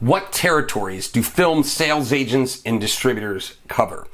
What territories do film sales agents and distributors cover?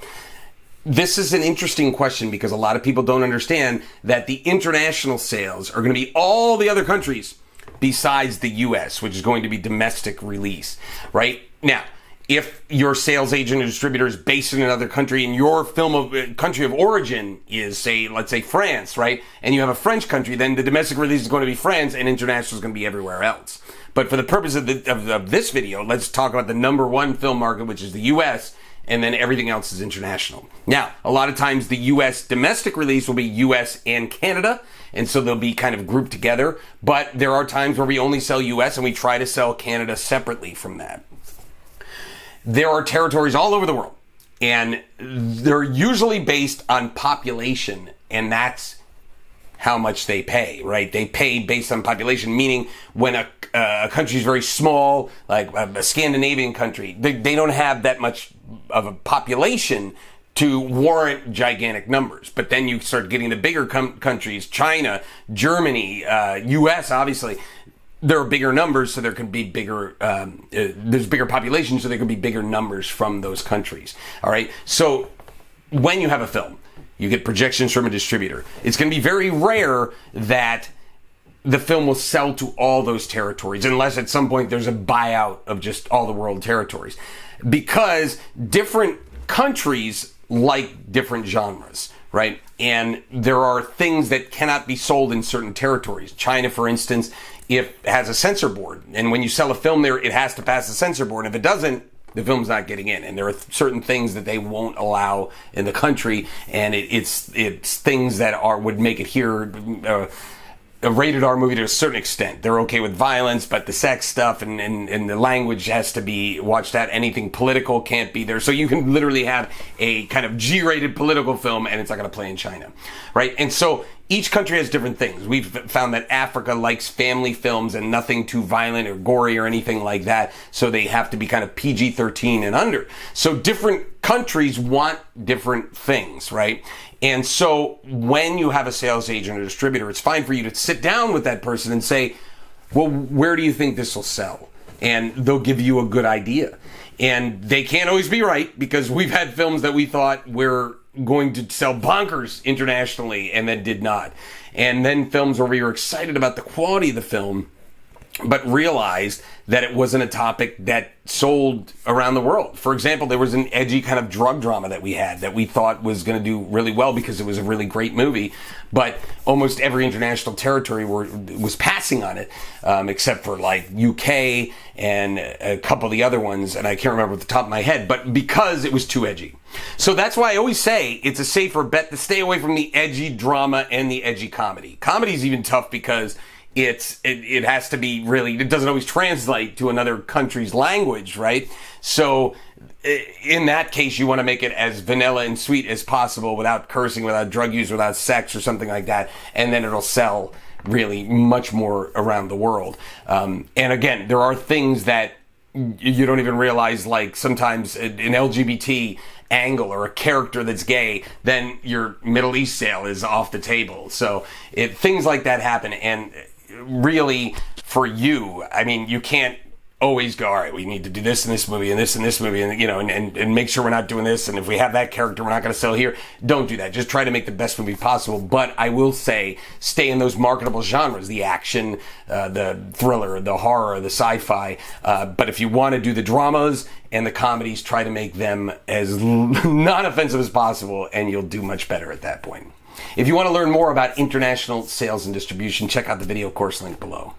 This is an interesting question because a lot of people don't understand that the international sales are going to be all the other countries besides the US, which is going to be domestic release, right? Now, if your sales agent or distributor is based in another country and your country of origin is, say, let's say France, right? And you have a French country, then the domestic release is going to be France and international is going to be everywhere else. But for the purpose of this video, let's talk about the number one film market, which is the US, and then everything else is international. Now, a lot of times the US domestic release will be US and Canada, and so they'll be kind of grouped together. But there are times where we only sell US and we try to sell Canada separately from that. There are territories all over the world, and they're usually based on population, and that's how much they pay, right? They pay based on population, meaning when a country is very small, like a Scandinavian country, they don't have that much of a population to warrant gigantic numbers. But then you start getting the bigger countries, China, Germany, US, obviously. There are bigger numbers, so there can be bigger, there's bigger populations, so there can be bigger numbers from those countries. All right. So when you have a film, you get projections from a distributor. It's going to be very rare that the film will sell to all those territories, unless at some point there's a buyout of just all the world territories, because different countries like different genres, right? And there are things that cannot be sold in certain territories. China, for instance, if it has a censor board, and when you sell a film there, it has to pass the censor board. If it doesn't, the film's not getting in. And there are certain things that they won't allow in the country, and it's things that would make it here a rated R movie to a certain extent. They're okay with violence, but the sex stuff and the language has to be watched out. Anything political can't be there. So you can literally have a kind of G-rated political film and it's not going to play in China, right? And so each country has different things. We've found that Africa likes family films and nothing too violent or gory or anything like that. So they have to be kind of PG-13 and under. So different countries want different things, right? And so when you have a sales agent or distributor, it's fine for you to sit down with that person and say, well, where do you think this will sell? And they'll give you a good idea. And they can't always be right, because we've had films that we thought were going to sell bonkers internationally and then did not. And then films where we were excited about the quality of the film, but realized that it wasn't a topic that sold around the world. For example, there was an edgy kind of drug drama that we had that we thought was going to do really well because it was a really great movie, but almost every international territory was passing on it, except for like UK and a couple of the other ones, and I can't remember at the top of my head, but because it was too edgy. So that's why I always say it's a safer bet to stay away from the edgy drama and the edgy comedy. Comedy is even tough because it has to be really, it doesn't always translate to another country's language, right? So in that case, you want to make it as vanilla and sweet as possible without cursing, without drug use, without sex or something like that. And then it'll sell really much more around the world. And again, there are things that you don't even realize, like sometimes an LGBT angle or a character that's gay, then your Middle East sale is off the table. So things like that happen. And really, for you, I mean, you can't always go, all right, we need to do this in this movie and this in this movie, and you know, and make sure we're not doing this, and if we have that character, we're not going to sell here. Don't do that. Just try to make the best movie possible. But I will say, stay in those marketable genres: the action, the thriller, the horror, the sci-fi. But if you want to do the dramas and the comedies, try to make them as non-offensive as possible, and you'll do much better at that point. If you want to learn more about international sales and distribution, check out the video course link below.